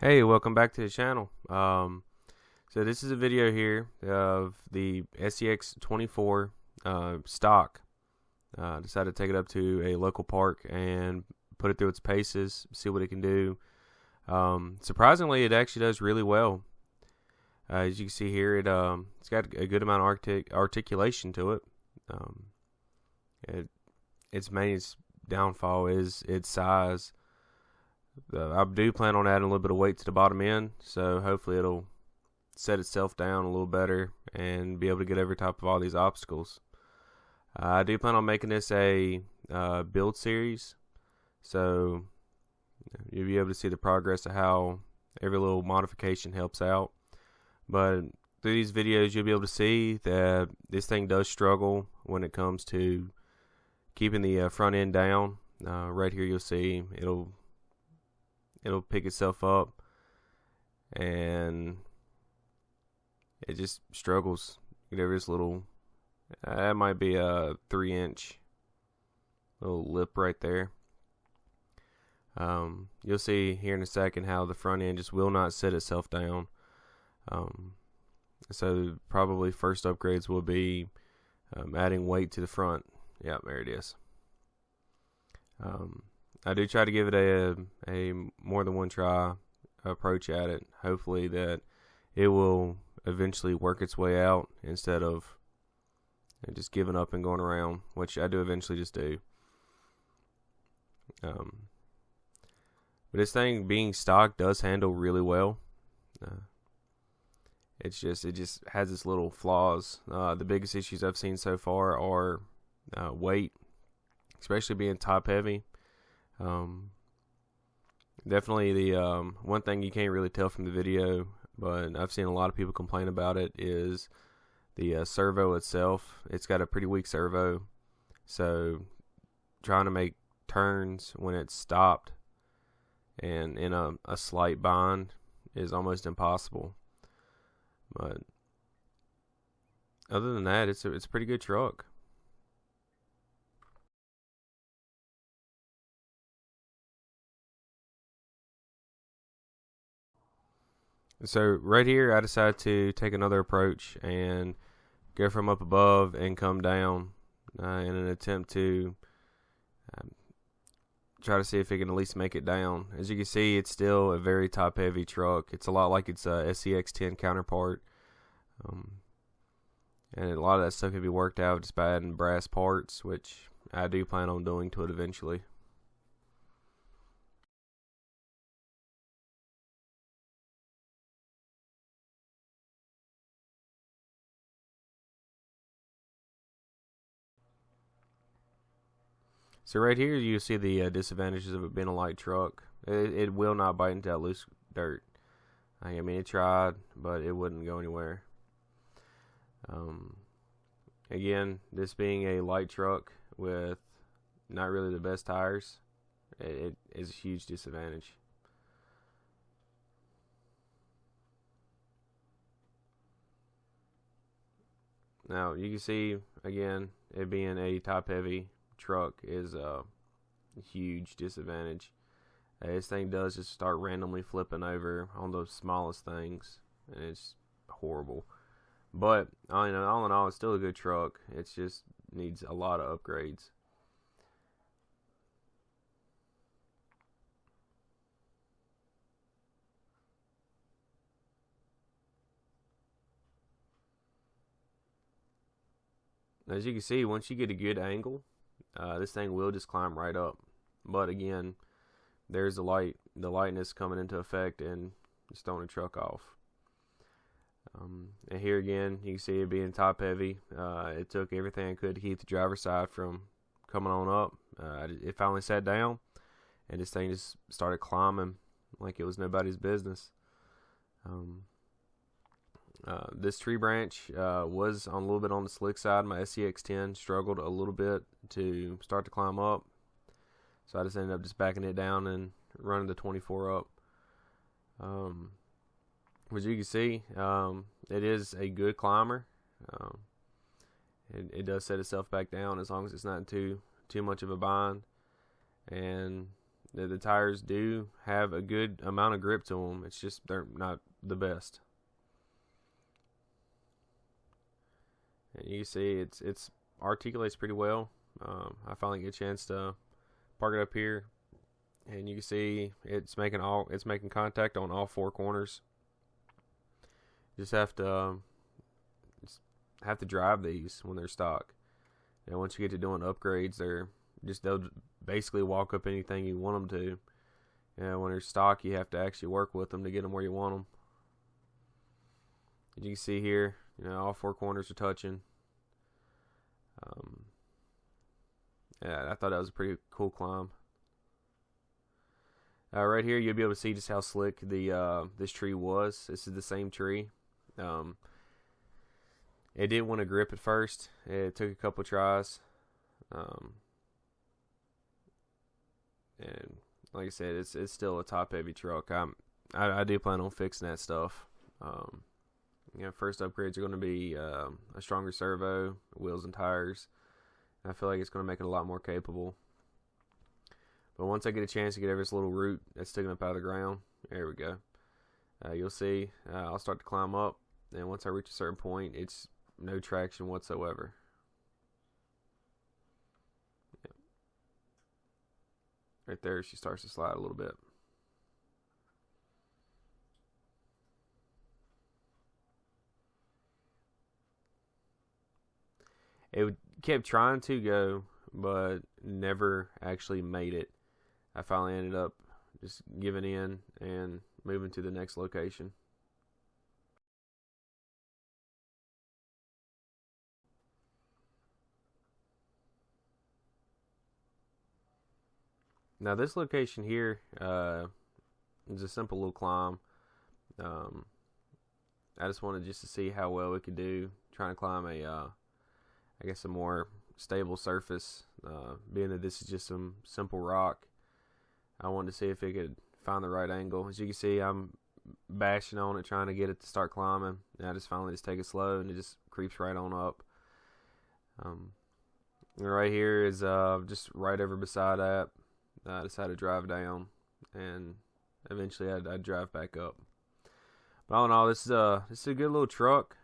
Hey, welcome back to the channel. So this is a video here of the SCX24 stock. Decided to take it up to a local park and put it through its paces, see what it can do. Surprisingly, it actually does really well. As you can see here, it's got a good amount of articulation to it. Its main downfall is its size. I do plan on adding a little bit of weight to the bottom end, so hopefully it'll set itself down a little better and be able to get over top of all these obstacles. I do plan on making this a build series, so you'll be able to see the progress of how every little modification helps out. But through these videos, you'll be able to see that this thing does struggle when it comes to keeping the front end down. Right here, you'll see it'll pick itself up, and it just struggles. Whatever this little, that might be a 3-inch little lip right there. You'll see here in a second how the front end just will not set itself down. So probably first upgrades will be adding weight to the front. Yeah, there it is. I do try to give it a more than one try approach at it. Hopefully that it will eventually work its way out instead of just giving up and going around, which I do eventually just do. But this thing being stock does handle really well. It just has its little flaws. The biggest issues I've seen so far are weight, especially being top heavy. Definitely the one thing you can't really tell from the video, but I've seen a lot of people complain about it, is the servo itself. It's got a pretty weak servo, so trying to make turns when it's stopped and in a slight bind is almost impossible. But other than that, it's a pretty good truck. So right here, I decided to take another approach and go from up above and come down in an attempt to try to see if it can at least make it down. As you can see, it's still a very top-heavy truck. It's a lot like its SCX10 counterpart. And a lot of that stuff can be worked out just by adding brass parts, which I do plan on doing to it eventually. So right here you see the disadvantages of it being a light truck. It will not bite into that loose dirt. I mean, it tried, but it wouldn't go anywhere. Again, this being a light truck with not really the best tires, it is a huge disadvantage. Now you can see again, it being a top heavy truck is a huge disadvantage. This thing does just start randomly flipping over on the smallest things, and it's horrible. But all in all, it's still a good truck. It just needs a lot of upgrades. As you can see, once you get a good angle, this thing will just climb right up. But again, there's the lightness coming into effect and just throwing the truck off. And here again, you can see it being top heavy. It took everything I could to keep the driver's side from coming on up. It finally sat down, and this thing just started climbing like it was nobody's business. This tree branch was on a little bit on the slick side. My SCX10 struggled a little bit to start to climb up, so I just ended up just backing it down and running the 24 up. As you can see, it is a good climber. It does set itself back down as long as it's not too much of a bind, and The tires do have a good amount of grip to them. It's just they're not the best. And you can see it's articulates pretty well. I finally get a chance to park it up here, and you can see it's making contact on all four corners. You just have to drive these when they're stock. And once you get to doing upgrades, they'll basically walk up anything you want them to. And when they're stock, you have to actually work with them to get them where you want them. As you can see here, all four corners are touching. Yeah, I thought that was a pretty cool climb. Right here, you'll be able to see just how slick this tree was. This is the same tree. It didn't want to grip at first. It took a couple tries. And like I said, it's still a top heavy truck. I do plan on fixing that stuff. First upgrades are going to be a stronger servo, wheels and tires. I feel like it's going to make it a lot more capable. But once I get a chance to get over this little root that's sticking up out of the ground, there we go. You'll see I'll start to climb up, and once I reach a certain point, it's no traction whatsoever. Yep. Right there, she starts to slide a little bit. It kept trying to go, but never actually made it. I finally ended up just giving in and moving to the next location. Now this location here is a simple little climb. I just wanted to see how well it could do trying to climb I guess a more stable surface, being that this is just some simple rock. I wanted to see if it could find the right angle. As you can see, I'm bashing on it, trying to get it to start climbing. And I just finally take it slow, and it just creeps right on up. Right here is just right over beside that. I decided to drive down, and eventually I'd drive back up. But all in all, this is a good little truck.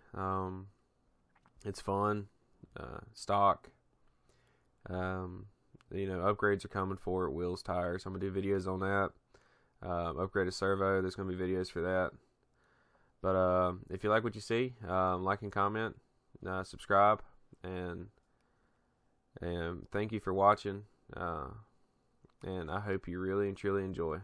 It's fun. Stock. Upgrades are coming for it. Wheels, tires. I'm gonna do videos on that. Upgrade a servo. There's gonna be videos for that. But if you like what you see, like and comment, subscribe, and thank you for watching. And I hope you really and truly enjoy.